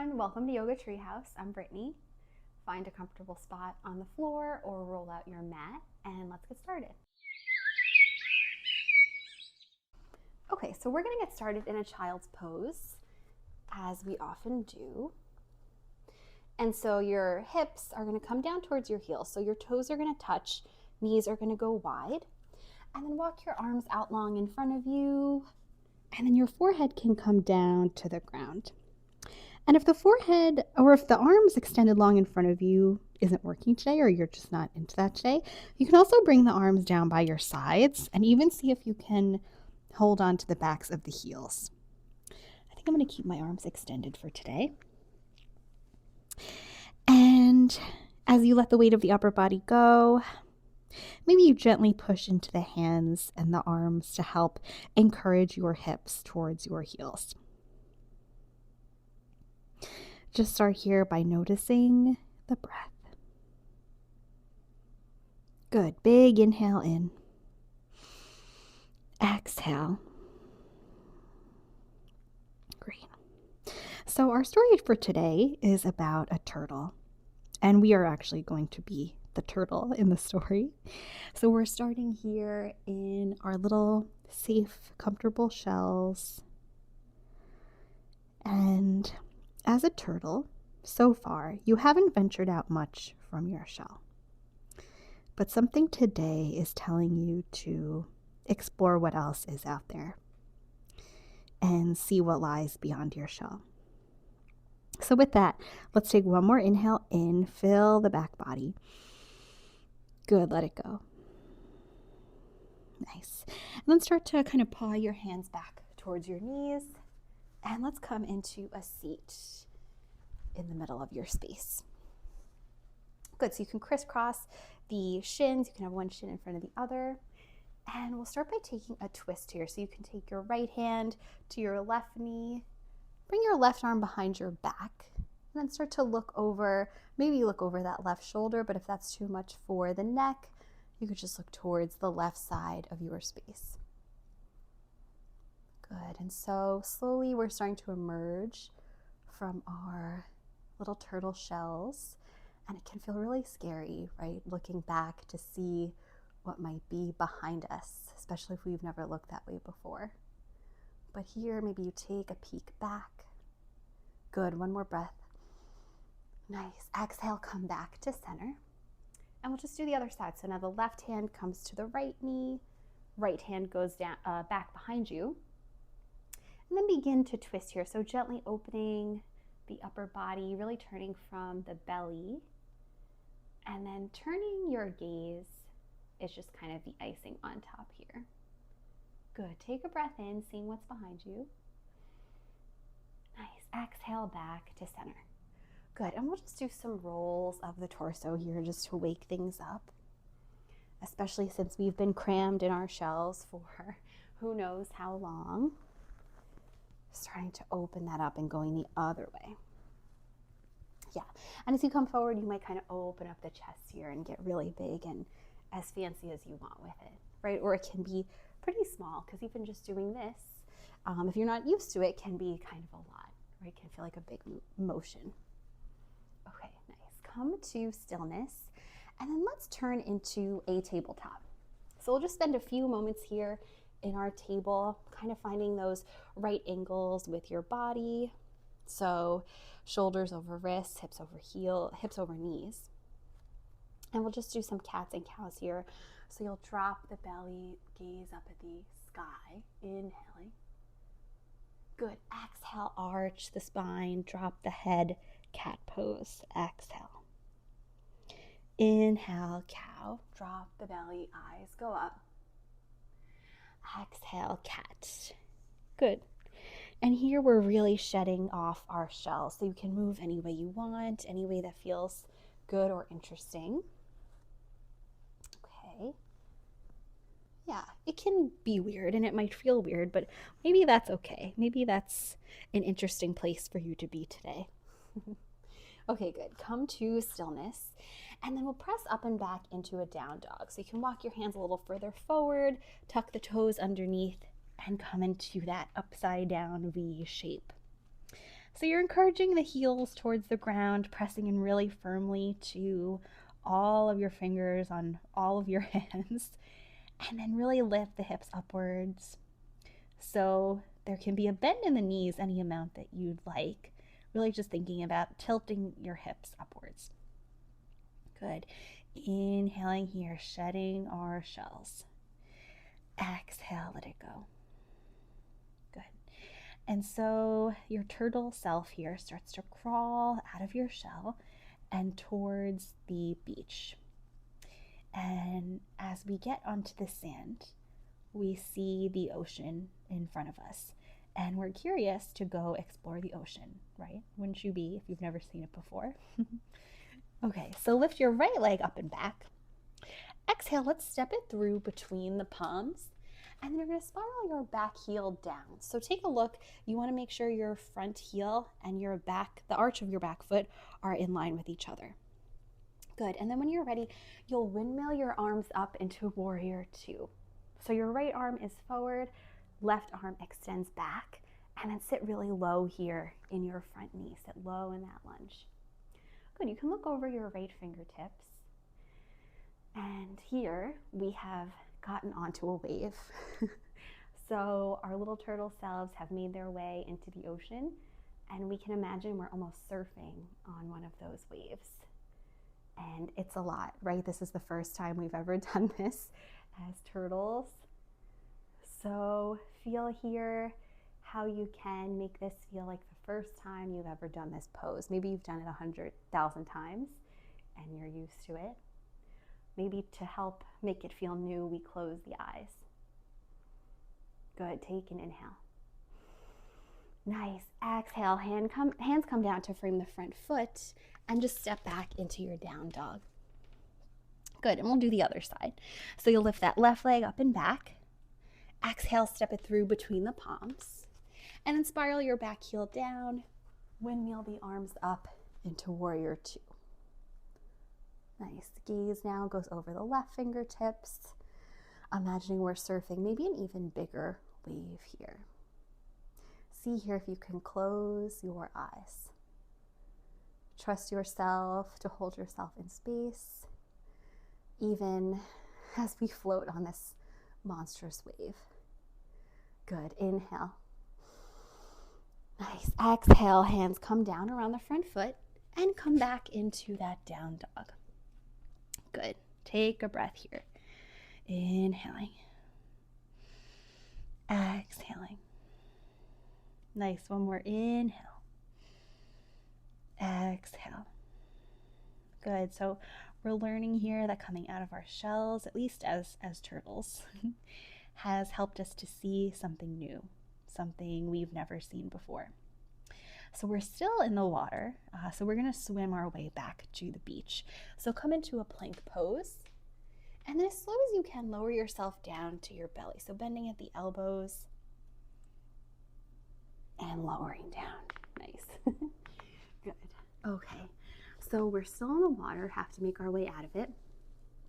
everyone, welcome to Yoga Treehouse. I'm Brittany. Find a comfortable spot on the floor or roll out your mat and let's get started. Okay, so we're going to get started in a child's pose, as we often do. And so your hips are going to come down towards your heels. So your toes are going to touch, knees are going to go wide. And then walk your arms out long in front of you. And then your forehead can come down to the ground. And if the forehead or if the arms extended long in front of you isn't working today, or you're just not into that today, you can also bring the arms down by your sides and even see if you can hold on to the backs of the heels. I think I'm going to keep my arms extended for today. And as you let the weight of the upper body go, maybe you gently push into the hands and the arms to help encourage your hips towards your heels. Just start here by noticing the breath. Good. Big inhale in. Exhale. Great. So our story for today is about a turtle. And we are actually going to be the turtle in the story. So we're starting here in our little safe, comfortable shells. And as a turtle, so far, you haven't ventured out much from your shell. But something today is telling you to explore what else is out there and see what lies beyond your shell. So with that, let's take one more inhale in, fill the back body. Good, let it go. Nice. And then start to kind of paw your hands back towards your knees. And let's come into a seat in the middle of your space. Good, so you can crisscross the shins. You can have one shin in front of the other. And we'll start by taking a twist here. So you can take your right hand to your left knee, bring your left arm behind your back, and then start to look over, maybe look over that left shoulder, but if that's too much for the neck, you could just look towards the left side of your space. Good, and so slowly we're starting to emerge from our little turtle shells, and it can feel really scary, right? Looking back to see what might be behind us, especially if we've never looked that way before. But here, maybe you take a peek back. Good, one more breath. Nice, exhale, come back to center. And we'll just do the other side. So now the left hand comes to the right knee, right hand goes down back behind you. And then begin to twist here. So gently opening the upper body, really turning from the belly. And then turning your gaze is just kind of the icing on top here. Good. Take a breath in, seeing what's behind you. Nice. Exhale back to center. Good. And we'll just do some rolls of the torso here just to wake things up, especially since we've been crammed in our shells for who knows how long. Starting to open that up and going the other way. Yeah. And as you come forward, you might kind of open up the chest here and get really big and as fancy as you want with it, right? Or it can be pretty small, because even just doing this, if you're not used to it, can be kind of a lot, right? It can feel like a big motion. Okay, nice. Come to stillness, and then let's turn into a tabletop. So we'll just spend a few moments here in our table, kind of finding those right angles with your body. So shoulders over wrists, hips over knees. And we'll just do some cats and cows here. So you'll drop the belly, gaze up at the sky, inhaling. Good. Exhale, arch the spine, drop the head, cat pose. Exhale. Inhale, cow, drop the belly, eyes go up. Exhale, cat. Good. And here we're really shedding off our shell. So you can move any way you want, any way that feels good or interesting. Okay. Yeah, it can be weird and it might feel weird, but maybe that's okay. Maybe that's an interesting place for you to be today. Okay, good. Come to stillness. And then we'll press up and back into a down dog. So you can walk your hands a little further forward, tuck the toes underneath, and come into that upside down V shape. So you're encouraging the heels towards the ground, pressing in really firmly to all of your fingers on all of your hands, and then really lift the hips upwards. So there can be a bend in the knees any amount that you'd like. Really just thinking about tilting your hips upwards. Good. Inhaling here, shedding our shells. Exhale, let it go. Good. And so your turtle self here starts to crawl out of your shell and towards the beach. And as we get onto the sand, we see the ocean in front of us. And we're curious to go explore the ocean, right? Wouldn't you be if you've never seen it before? Okay, so lift your right leg up and back. Exhale, let's step it through between the palms. And then you're going to spiral your back heel down. So take a look. You want to make sure your front heel and your back, the arch of your back foot, are in line with each other. Good. And then when you're ready, you'll windmill your arms up into warrior two. So your right arm is forward, left arm extends back, and then sit really low here in your front knee. Sit low in that lunge. Good. You can look over your right fingertips. And here we have gotten onto a wave. So our little turtle selves have made their way into the ocean, and we can imagine we're almost surfing on one of those waves. And it's a lot, right? This is the first time we've ever done this as turtles. So feel here how you can make this feel like the first time you've ever done this pose. Maybe you've done it 100,000 times and you're used to it. Maybe to help make it feel new, we close the eyes. Good, take an inhale. Nice, exhale, hands come down to frame the front foot and just step back into your down dog. Good, and we'll do the other side. So you'll lift that left leg up and back. Exhale, step it through between the palms. And then spiral your back heel down. Windmill the arms up into warrior two. Nice. Gaze now goes over the left fingertips. Imagining we're surfing maybe an even bigger wave here. See here if you can close your eyes. Trust yourself to hold yourself in space, even as we float on this monstrous wave. Good. Inhale. Nice. Exhale. Hands come down around the front foot and come back into that down dog. Good. Take a breath here. Inhaling. Exhaling. Nice. One more. Inhale. Exhale. Good. So we're learning here that coming out of our shells, at least as turtles, has helped us to see something new, something we've never seen before. So we're still in the water, so we're going to swim our way back to the beach. So come into a plank pose, and then as slow as you can, lower yourself down to your belly. So bending at the elbows and lowering down. Nice. Good. Okay, so we're still in the water, have to make our way out of it.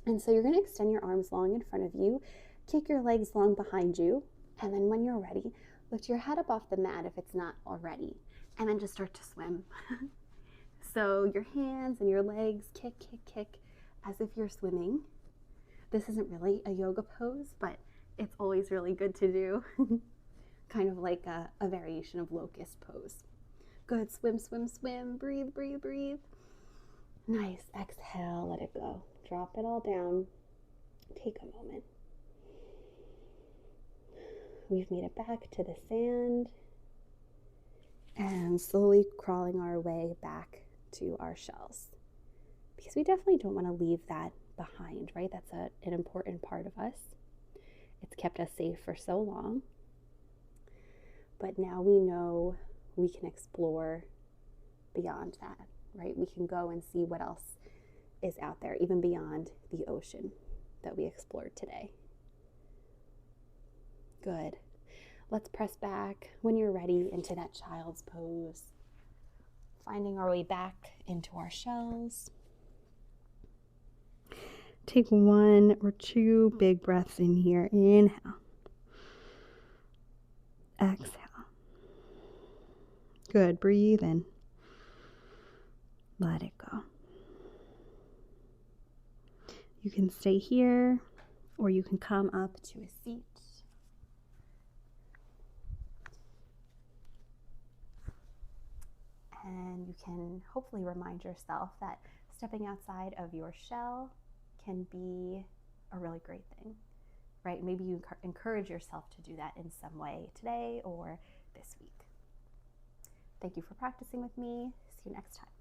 And so you're going to extend your arms long in front of you, kick your legs long behind you, and then when you're ready, lift your head up off the mat if it's not already. And then just start to swim. So your hands and your legs kick, kick, kick as if you're swimming. This isn't really a yoga pose, but it's always really good to do. Kind of like a variation of locust pose. Good, swim, swim, swim, breathe, breathe, breathe. Nice, exhale, let it go. Drop it all down. Take a moment. We've made it back to the sand. And slowly crawling our way back to our shells. Because we definitely don't want to leave that behind, right? That's an important part of us. It's kept us safe for so long. But now we know we can explore beyond that, right? We can go and see what else is out there, even beyond the ocean that we explored today. Good. Let's press back when you're ready into that child's pose. Finding our way back into our shells. Take 1 or 2 big breaths in here. Inhale. Exhale. Good. Breathe in. Let it go. You can stay here, or you can come up to a seat. And you can hopefully remind yourself that stepping outside of your shell can be a really great thing, right? Maybe you encourage yourself to do that in some way today or this week. Thank you for practicing with me. See you next time.